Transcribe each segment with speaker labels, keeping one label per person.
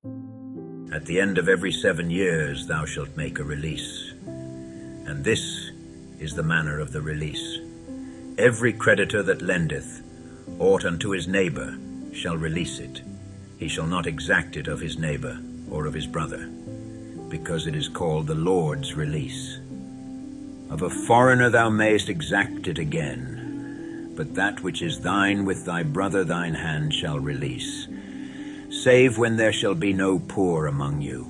Speaker 1: At the end of every 7 years thou shalt make a release. And this is the manner of the release. Every creditor that lendeth aught unto his neighbor shall release it. He shall not exact it of his neighbor or of his brother, because it is called the Lord's release. Of a foreigner thou mayest exact it again, but that which is thine with thy brother thine hand shall release, save when there shall be no poor among you.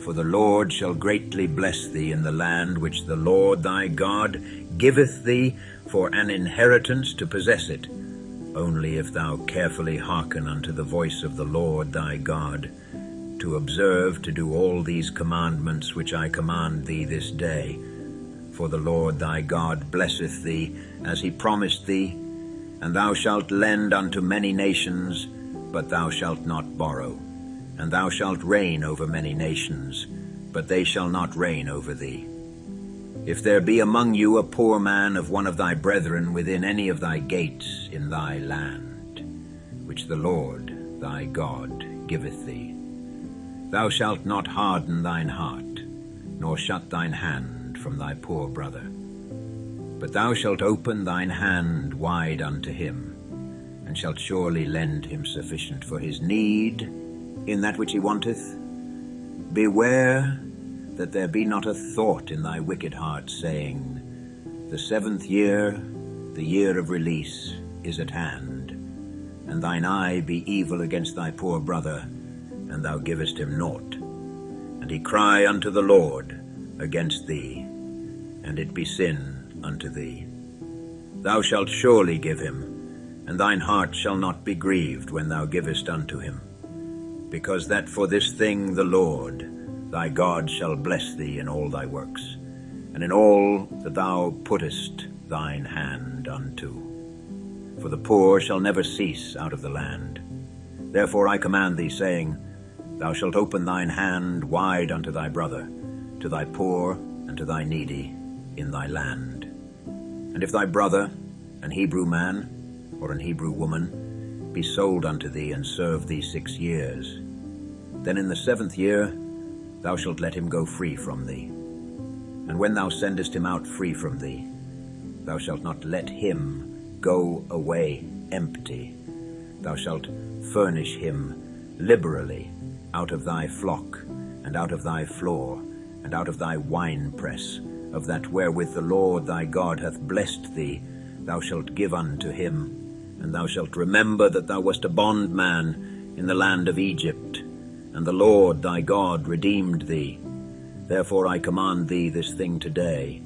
Speaker 1: For the Lord shall greatly bless thee in the land which the Lord thy God giveth thee for an inheritance to possess it, only if thou carefully hearken unto the voice of the Lord thy God, to observe to do all these commandments which I command thee this day. For the Lord thy God blesseth thee as he promised thee, and thou shalt lend unto many nations, but thou shalt not borrow. And thou shalt reign over many nations, but they shall not reign over thee. If there be among you a poor man of one of thy brethren within any of thy gates in thy land, which the Lord thy God giveth thee, thou shalt not harden thine heart, nor shut thine hand from thy poor brother. But thou shalt open thine hand wide unto him, and shalt surely lend him sufficient for his need in that which he wanteth. Beware that there be not a thought in thy wicked heart, saying, The 7th year, the year of release, is at hand, and thine eye be evil against thy poor brother, and thou givest him naught. And he cry unto the Lord against thee, and it be sin unto thee. Thou shalt surely give him, and thine heart shall not be grieved when thou givest unto him, because that for this thing the Lord thy God shall bless thee in all thy works, and in all that thou puttest thine hand unto. For the poor shall never cease out of the land. Therefore I command thee, saying, Thou shalt open thine hand wide unto thy brother, to thy poor and to thy needy in thy land. And if thy brother, an Hebrew man or an Hebrew woman, be sold unto thee and serve thee 6 years, then in the 7th year thou shalt let him go free from thee. And when thou sendest him out free from thee, thou shalt not let him go away empty. Thou shalt furnish him liberally out of thy flock, and out of thy floor, and out of thy winepress, of that wherewith the Lord thy God hath blessed thee, thou shalt give unto him. And thou shalt remember that thou wast a bondman in the land of Egypt, and the Lord thy God redeemed thee. Therefore I command thee this thing today.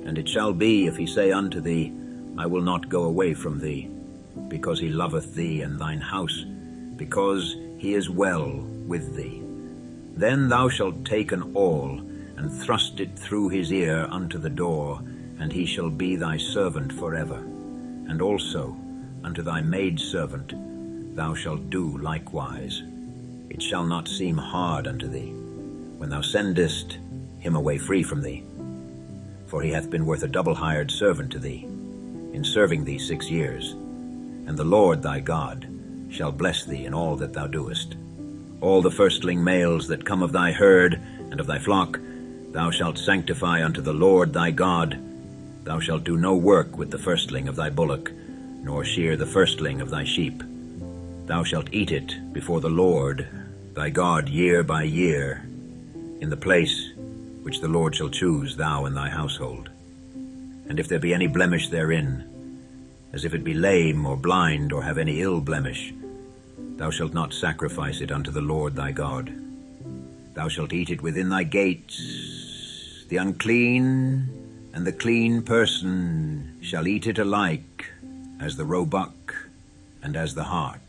Speaker 1: And it shall be, if he say unto thee, I will not go away from thee, because he loveth thee and thine house, because he is well with thee, then thou shalt take an awl, and thrust it through his ear unto the door, and he shall be thy servant forever. And also unto thy maidservant thou shalt do likewise. It shall not seem hard unto thee, when thou sendest him away free from thee. For he hath been worth a double hired servant to thee, in serving thee 6 years. And the Lord thy God shall bless thee in all that thou doest. All the firstling males that come of thy herd and of thy flock thou shalt sanctify unto the Lord thy God. Thou shalt do no work with the firstling of thy bullock, nor shear the firstling of thy sheep. Thou shalt eat it before the Lord thy God year by year, in the place which the Lord shall choose, thou and thy household. And if there be any blemish therein, as if it be lame or blind or have any ill blemish, thou shalt not sacrifice it unto the Lord thy God. Thou shalt eat it within thy gates. The unclean and the clean person shall eat it alike, as the roebuck and as the hart.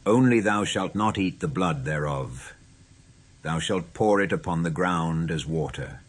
Speaker 1: Only thou shalt not eat the blood thereof. Thou shalt pour it upon the ground as water.